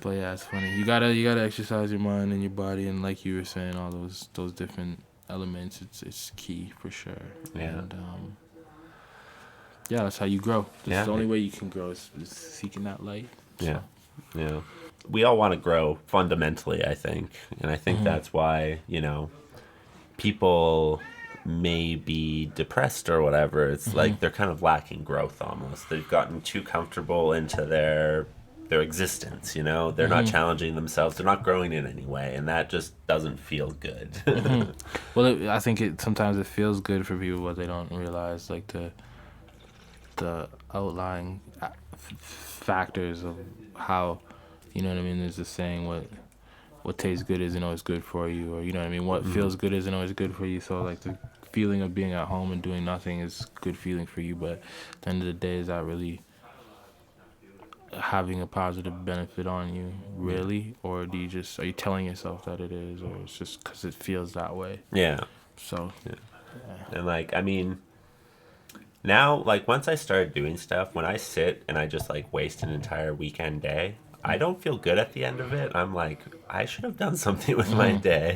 but yeah, it's funny. You gotta exercise your mind and your body, and like you were saying, all those different elements. It's key for sure. Yeah. And yeah, that's how you grow. That's the only Yeah. way you can grow is seeking that light. So. Yeah. Yeah. We all want to grow fundamentally, I think. And I think that's why, people may be depressed or whatever. It's like they're kind of lacking growth almost. They've gotten too comfortable into their existence, They're not challenging themselves. They're not growing in any way, and that just doesn't feel good. Well, I think sometimes it feels good for people, but they don't realize like the outlying factors of how, you know what I mean. There's a saying, what tastes good isn't always good for you, or you know what I mean. What feels good isn't always good for you. So like the feeling of being at home and doing nothing is good feeling for you, but at the end of the day, is that really having a positive benefit on you, really? Or are you telling yourself that it is, or it's just because it feels that way? Yeah. So And like, I mean, now, like, once I started doing stuff, when I sit and I just like waste an entire weekend day, I don't feel good at the end of it. I'm like, I should have done something with my day.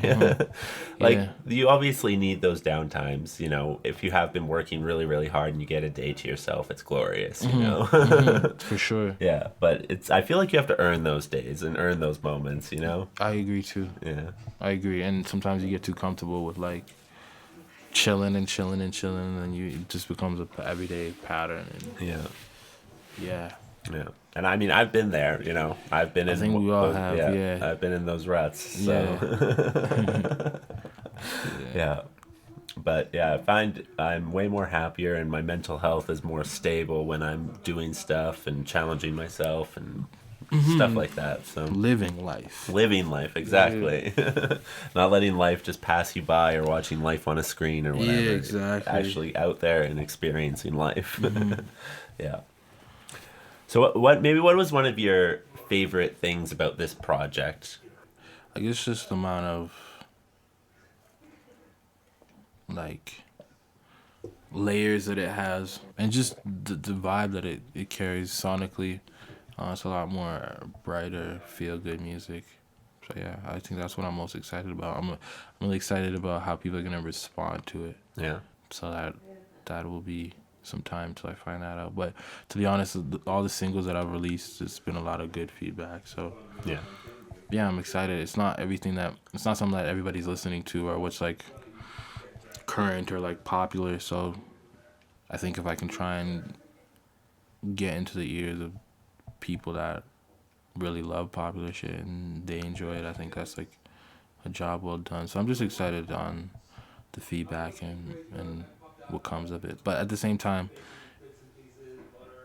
Like, Yeah. you obviously need those downtimes, if you have been working really, really hard and you get a day to yourself, it's glorious, For sure. Yeah, but I feel like you have to earn those days and earn those moments, I agree too. Yeah. I agree. And sometimes you get too comfortable with like chilling and chilling and chilling, and it just becomes a everyday pattern. And Yeah. yeah. And I mean, I've been there, I've been in I think we all those, have, yeah. I've been in those ruts. So yeah. But yeah, I find I'm way more happier and my mental health is more stable when I'm doing stuff and challenging myself and stuff like that. So Living life, exactly. Not letting life just pass you by or watching life on a screen or whatever. Yeah, exactly. Actually out there and experiencing life. Yeah. So what was one of your favorite things about this project? I guess just the amount of like layers that it has, and just the vibe that it carries sonically. It's a lot more brighter, feel good music. So yeah, I think that's what I'm most excited about. I'm really excited about how people are gonna respond to it. Yeah. So that will be some time till I find that out. But to be honest, all the singles that I've released, it's been a lot of good feedback. So yeah, I'm excited. It's not something that everybody's listening to or what's like current or like popular. So I think if I can try and get into the ears of people that really love popular shit and they enjoy it, I think that's like a job well done. So I'm just excited on the feedback and what comes of it. But at the same time,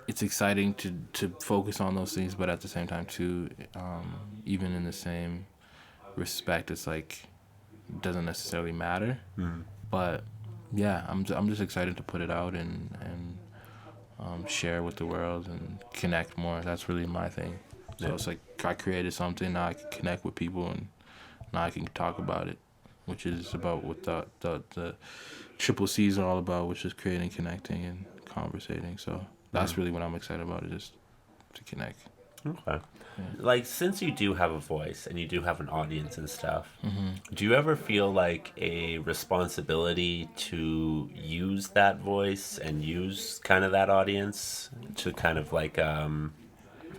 it's exciting to focus on those things, but at the same time too, even in the same respect, it's like it doesn't necessarily matter. But yeah, I'm just excited to put it out and share with the world and connect more. That's really my thing. So it's like I created something, now I can connect with people and now I can talk about it, which is about what the triple C's are all about, which is creating, connecting, and conversating. So that's really what I'm excited about, is just to connect. Okay. Like, since you do have a voice and you do have an audience and stuff, do you ever feel like a responsibility to use that voice and use kind of that audience to kind of like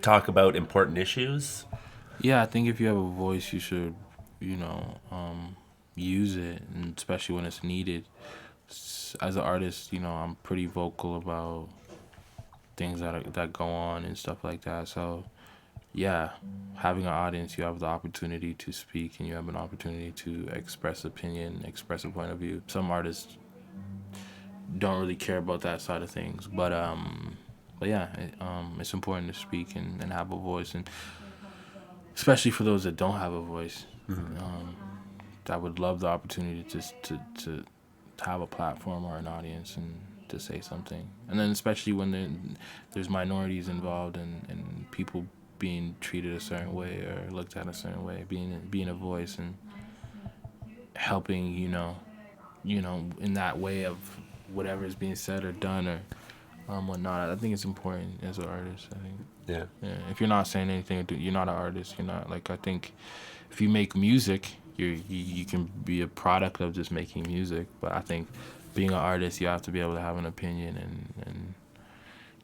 talk about important issues? Yeah, I think if you have a voice, you should, use it, and especially when it's needed. As an artist, I'm pretty vocal about things that go on and stuff like that. So yeah, having an audience, you have the opportunity to speak and you have an opportunity to express opinion, express a point of view. Some artists don't really care about that side of things, but yeah, it's important to speak and have a voice, and especially for those that don't have a voice. I would love the opportunity to have a platform or an audience and to say something. And then especially when there's minorities involved and people being treated a certain way or looked at a certain way, being a voice and helping, in that way of whatever is being said or done, or whatnot. I think it's important as an artist. I think. Yeah. Yeah. If you're not saying anything, you're not an artist. You're not like I think. If you make music, you can be a product of just making music. But I think being an artist, you have to be able to have an opinion and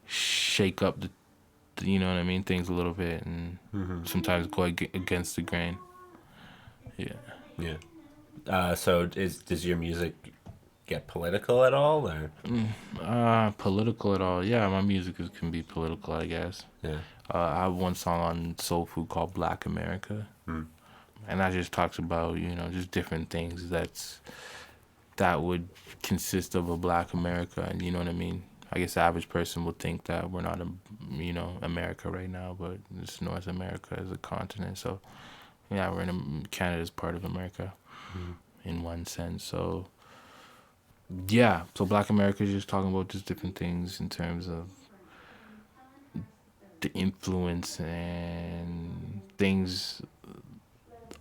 shake up the you know what I mean, things a little bit, and sometimes go against the grain. Yeah. Yeah. So does your music get political at all, or? Political at all? Yeah, my music can be political, I guess. Yeah. I have one song on Soul Food called Black America. And that just talks about, just different things that would consist of a Black America. And you know what I mean? I guess the average person would think that we're not, America right now, but it's North America as a continent. So, yeah, Canada's part of America in one sense. So, yeah. So Black America is just talking about just different things in terms of the influence and things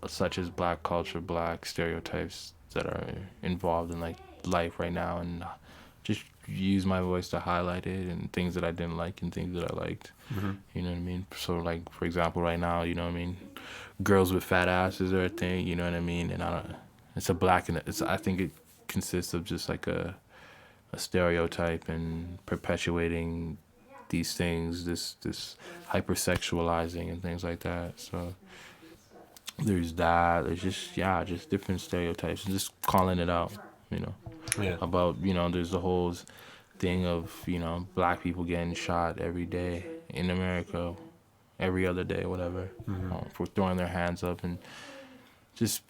such as Black culture, Black stereotypes that are involved in like life right now, and just use my voice to highlight it and things that I didn't like and things that I liked. You know what I mean? So like for example, right now, you know what I mean, girls with fat asses are a thing. You know what I mean? And it's a black and I think it consists of just like a stereotype and perpetuating these things, this hypersexualizing and things like that. So there's that. There's just different stereotypes and just calling it out, Yeah. about, there's the whole thing of, Black people getting shot every day in America, every other day, whatever, for throwing their hands up, and just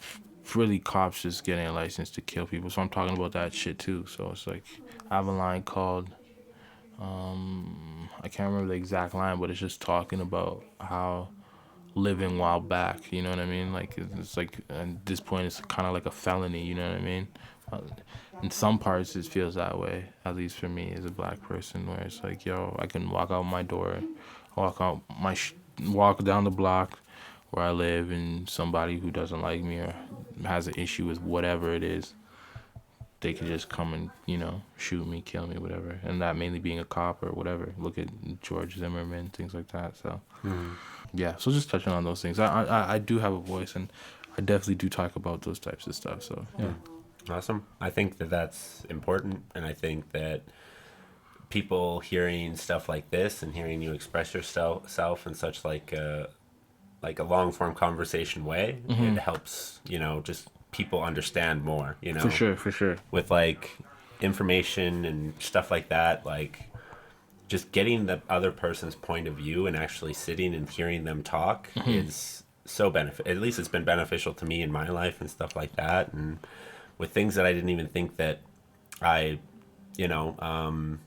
really cops just getting a license to kill people. So I'm talking about that shit too. So it's like, I have a line called, I can't remember the exact line, but it's just talking about how living while back, you know what I mean? Like, it's like, at this point, it's kind of like a felony, you know what I mean? In some parts, it feels that way, at least for me as a Black person, where it's like, yo, I can walk out my door, walk down the block where I live, and somebody who doesn't like me or has an issue with whatever it is, they could just come and, shoot me, kill me, whatever. And that mainly being a cop or whatever. Look at George Zimmerman, things like that. So, yeah. So just touching on those things. I do have a voice, and I definitely do talk about those types of stuff. So, yeah. Awesome. I think that that's important, and I think that people hearing stuff like this and hearing you express yourself in such like a long form conversation way, it helps, just people understand more, For sure. with like information and stuff like that, like just getting the other person's point of view and actually sitting and hearing them talk is so at least it's been beneficial to me in my life and stuff like that, and with things that I didn't even think that I, from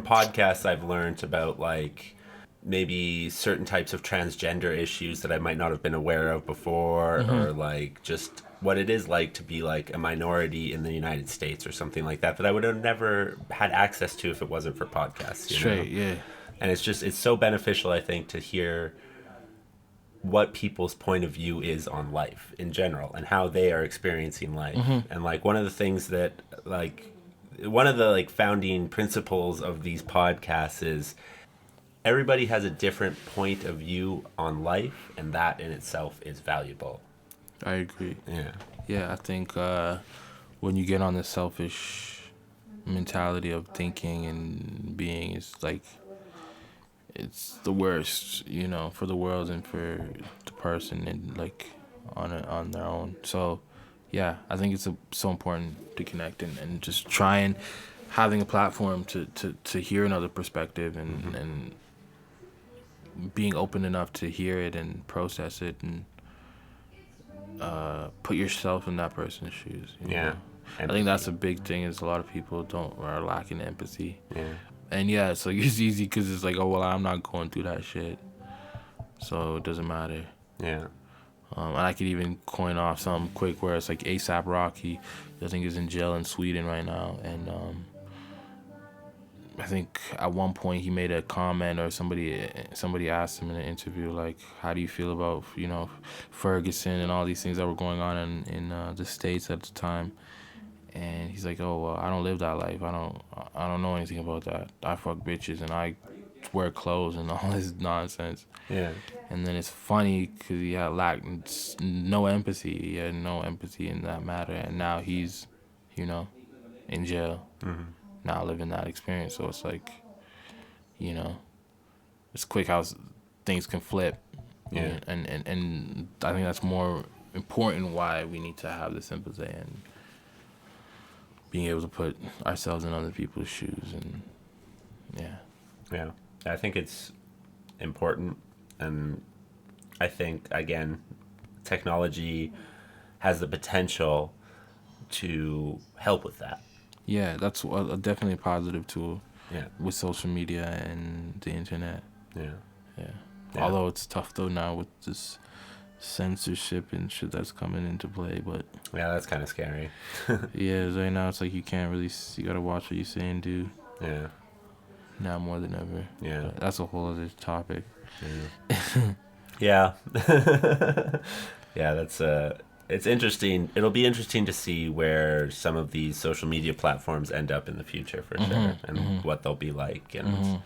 podcasts I've learned about like maybe certain types of transgender issues that I might not have been aware of before, or like just what it is like to be like a minority in the United States or something like that I would have never had access to if it wasn't for podcasts. Straight, yeah. And it's so beneficial, I think, to hear what people's point of view is on life in general and how they are experiencing life. And like one of the things that one of the founding principles of these podcasts is everybody has a different point of view on life, and that in itself is valuable. I agree. Yeah. Yeah, I think when you get on the selfish mentality of thinking and being, it's the worst, for the world and for the person, and like on their own. So, yeah, I think it's so important to connect and just try and having a platform to hear another perspective and being open enough to hear it and process it and put yourself in that person's shoes. Yeah. I think that's a big thing, is a lot of people are lacking empathy. Yeah. And yeah, it's like it's easy because it's like, oh well, I'm not going through that shit, so it doesn't matter. Yeah. And I could even coin off something quick where it's like A$AP Rocky, I think is in jail in Sweden right now, and I think at one point he made a comment, or somebody asked him in an interview, like, how do you feel about, Ferguson and all these things that were going on in the States at the time? And he's like, oh, well, I don't live that life. I don't know anything about that. I fuck bitches and I wear clothes and all this nonsense. Yeah. And then it's funny because he had no empathy. He had no empathy in that matter. And now he's, you know, in jail. Mm-hmm. Now living that experience. So it's like, you know, it's quick how things can flip. Yeah. And I think that's more important why we need to have this empathy and being able to put ourselves in other people's shoes. And Yeah. I think it's important. And I think, again, technology has the potential to help with that. Yeah, that's definitely a positive tool. Yeah. With social media and the internet. Yeah. Although it's tough though now with this censorship and shit that's coming into play, but Yeah, that's kind of scary. yeah, right now it's like you can't really you gotta watch what you say and do. Yeah. Now more than ever. Yeah. But that's a whole other topic. Yeah. Yeah, that's it's interesting. It'll be interesting to see where some of these social media platforms end up in the future for sure, and what they'll be like. And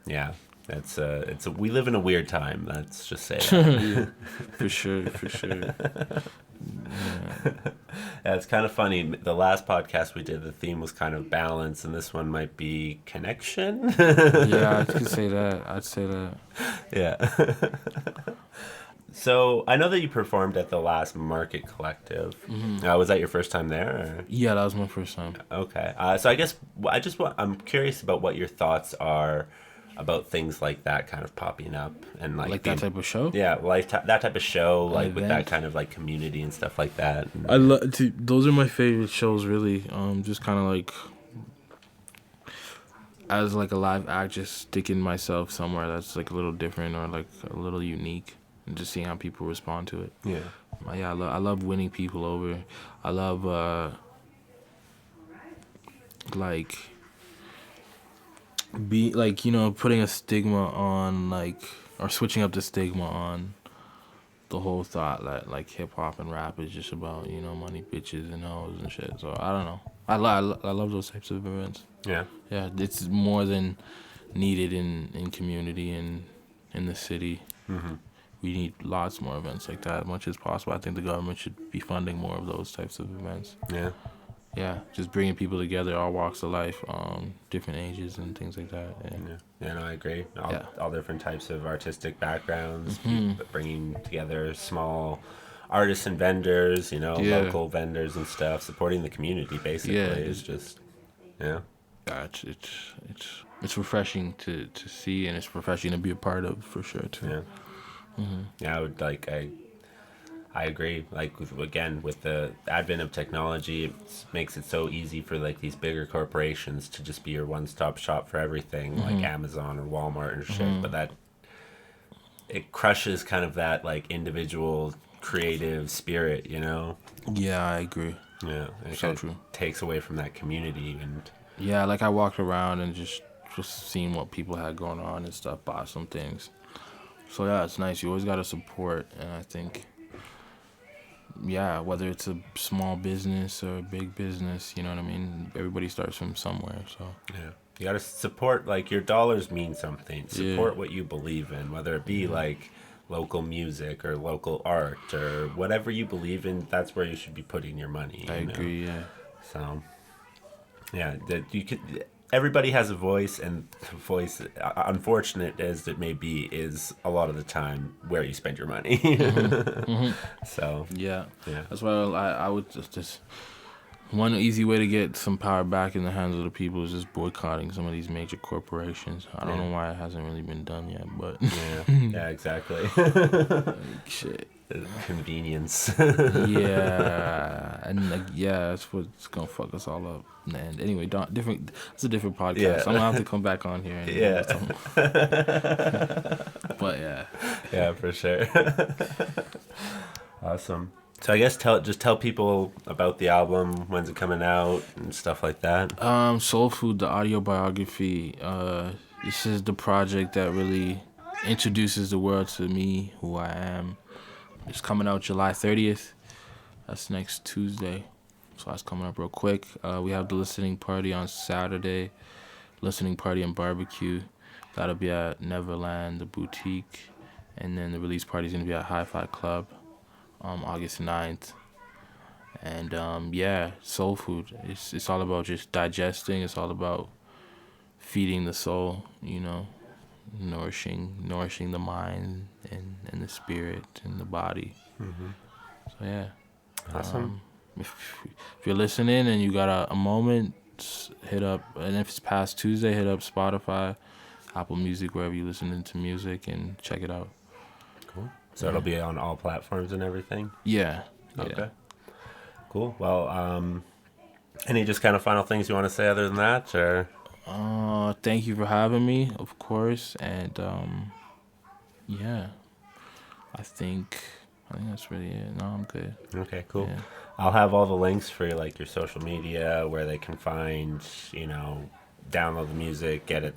yeah, it's we live in a weird time. Let's just say that. For sure. Yeah, it's kind of funny. The last podcast we did, the theme was kind of balance, and this one might be connection. Yeah, I'd say that. Yeah. So I know that you performed at the last Market Collective. Was that your first time there? Or? Yeah, that was my first time. Okay. So I guess I'm curious about what your thoughts are about things like that kind of popping up and like that type of show. Yeah, like that type of show, like with that event. kind of like community and stuff like that. I love those are my favorite shows, really. Just kind of like as like a live act, just sticking myself somewhere that's like a little different or like a little unique, and just seeing how people respond to it. Yeah. Yeah, I love winning people over. I love like be like, you know, putting a stigma on like, or switching up the stigma on the whole thought that like hip hop and rap is just about, you know, money, bitches, and hoes and shit. So I don't know. I love those types of events. Yeah. Yeah, it's more than needed in community and in the city. We need lots more events like that as much as possible. I think the government should be funding more of those types of events. Yeah. Yeah, just bringing people together, all walks of life, different ages and things like that. Yeah, no, I agree. Yeah. All different types of artistic backgrounds, bringing together small artists and vendors, you know, local vendors and stuff, supporting the community basically is just, yeah. Yeah, it's refreshing to see, and it's refreshing to be a part of for sure too. Yeah. Yeah, I would like I agree. Like with the advent of technology, it makes it so easy for like these bigger corporations to just be your one-stop shop for everything, like Amazon or Walmart and shit. But that it crushes kind of that like individual creative spirit, you know? Yeah, I agree. Yeah, and it So kind true. of takes away from that community and Yeah, like I walked around and just seeing what people had going on and stuff, bought some things. So yeah, it's nice. You always gotta support, and I think, yeah, whether it's a small business or a big business, you know what I mean? Everybody starts from somewhere, so. yeah. You gotta support, like, your dollars mean something. Support what you believe in, whether it be like local music or local art or whatever you believe in. That's where you should be putting your money. I you agree, know? yeah. So, yeah, that you could. Everybody has a voice, and the voice, unfortunate as it may be, is a lot of the time where you spend your money. So, Yeah. yeah. That's why I would just one easy way to get some power back in the hands of the people is just boycotting some of these major corporations. I don't know why it hasn't really been done yet, but Yeah, exactly. shit. Convenience. Yeah, and like, yeah, that's what's gonna fuck us all up. And anyway, different. It's a different podcast. Yeah. I'm gonna have to come back on here. And Yeah. But yeah. Yeah, for sure. Awesome. So I guess tell people about the album, when's it coming out, and stuff like that. Soul Food, the Audiobiography. This is the project that really introduces the world to me, who I am. It's coming out July 30th. That's next Tuesday. So that's coming up real quick. We have the listening party on Saturday. Listening party and barbecue. That'll be at Neverland, the boutique. And then the release party is going to be at Hi-Fi Club August 9th. And soul food. It's all about just digesting. It's all about feeding the soul, you know, nourishing the mind and the spirit and the body. Mm-hmm. So yeah. Awesome. If you're listening and you got a moment, hit up, and if it's past Tuesday, hit up Spotify, Apple Music, wherever you listening to music, and check it out. Cool. So it'll be on all platforms and everything? Yeah. Okay. Cool. Well, any just kind of final things you want to say other than that, or? Thank you for having me, of course, and I think that's really it. No, I'm good. Okay, cool. Yeah. I'll have all the links for like your social media, where they can find, download the music, get it.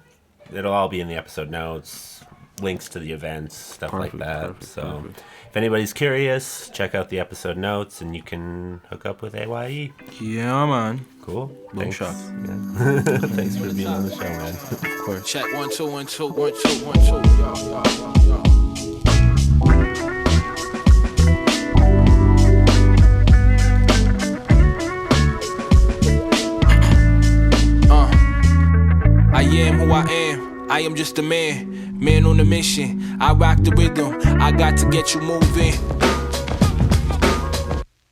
It'll all be in the episode notes, links to the events, stuff like that. Perfect. If anybody's curious, check out the episode notes, and you can hook up with A.Y.E. Yeah, man. Cool. Thanks. Yeah. Thanks for being on the show, man. Of course. Check 1 2 1 2 1 2 1 2. Yo. I am who I am. I am just a man on a mission. I rock the rhythm. I got to get you moving.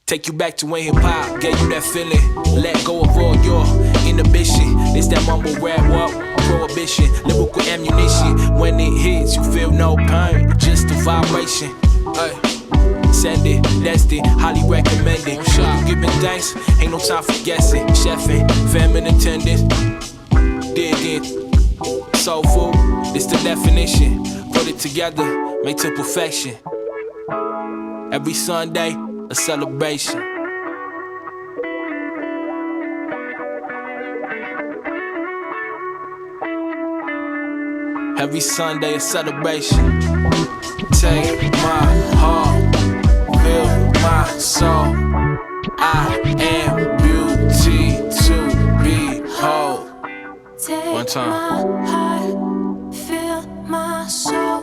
Take you back to when hip-hop gave you that feeling. Let go of all your inhibition. It's that mumble rap walk, prohibition. Lyrical ammunition. When it hits, you feel no pain, just a vibration. Send it, destined, highly recommended. Sure you giving thanks, ain't no time for guessing. Chefing, family attendance. Dig in, soul food, it's the definition. Put it together, make to perfection. Every Sunday, a celebration. Every Sunday, a celebration. Take my heart, feel my soul. I am beauty to behold. One time. My heart, feel my soul.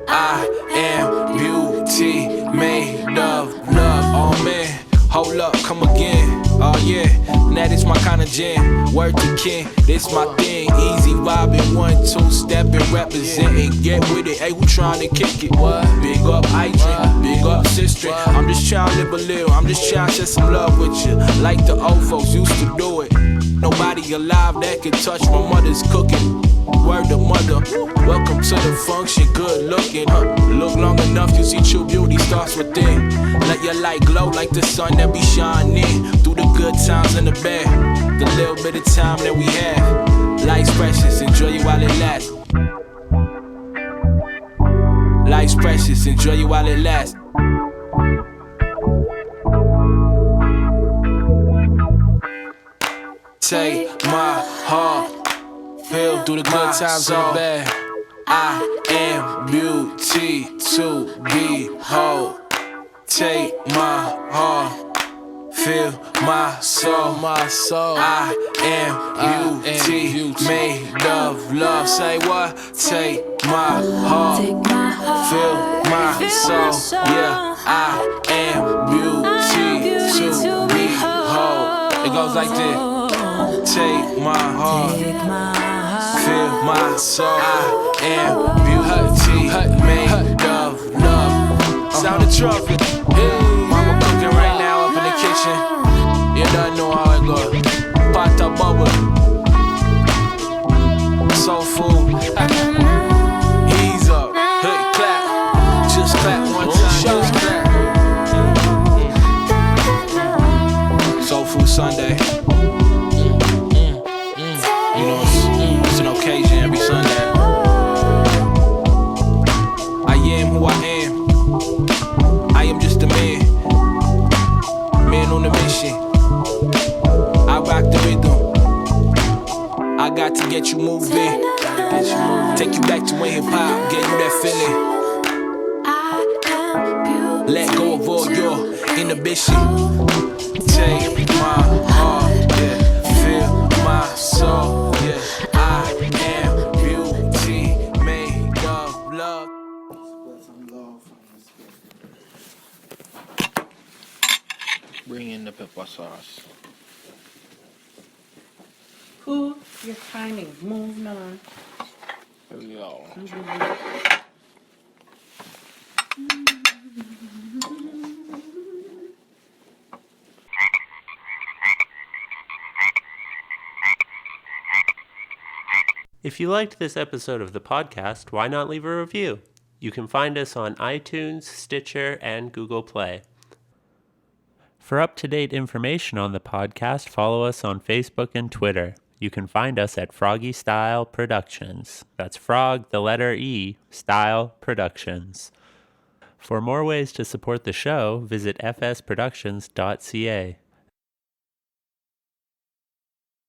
I am beauty made of love. Oh man, hold up, come again. Oh yeah, that is my kind of jam. Word to kin, this my thing. Easy vibing, 1 2 stepping, representing. Get with it, hey, who trying to kick it? What? Big up Idrin, big up sister. I'm just trying to live a little, I'm just trying to share some love with you. Like the old folks used to do it. Nobody alive that can touch my mother's cooking. Word to mother, welcome to the function, good looking. Look long enough, you see true beauty starts within. Let your light glow like the sun that be shining. Through the good times and the bad, the little bit of time that we have. Life's precious, enjoy it while it lasts. Life's precious, enjoy it while it lasts. Take my heart, feel through the good times and the bad. I am beauty to behold. Take my heart, feel my soul. I am beauty made of love. Say what? Take my heart, feel my soul. Yeah, I am beauty to behold. It goes like this. Take my heart, feel my soul. I am beauty made of love. Sound the trumpet. Mama cooking right now up in the kitchen. You don't know how it goes. Pot up bubble. Soul food. Ease up. Hey, clap. Just clap one time. Just clap. Soul food Sunday. You know, it's an occasion every Sunday. I am who I am. I am just a man on a mission. I rock the rhythm. I got to get you moving. Take you back to when hip-hop gave you that feeling. Let go of all your inhibition. Take my heart, yeah, feel my soul, yeah. I am beauty made of love. Bring in the pepper sauce. Who? You're timing. Moving on. Here we go. If you liked this episode of the podcast, why not leave a review? You can find us on iTunes, Stitcher, and Google Play. For up-to-date information on the podcast, follow us on Facebook and Twitter. You can find us at FrogE Style Productions. That's Frog, the letter E, Style Productions. For more ways to support the show, visit fsproductions.ca.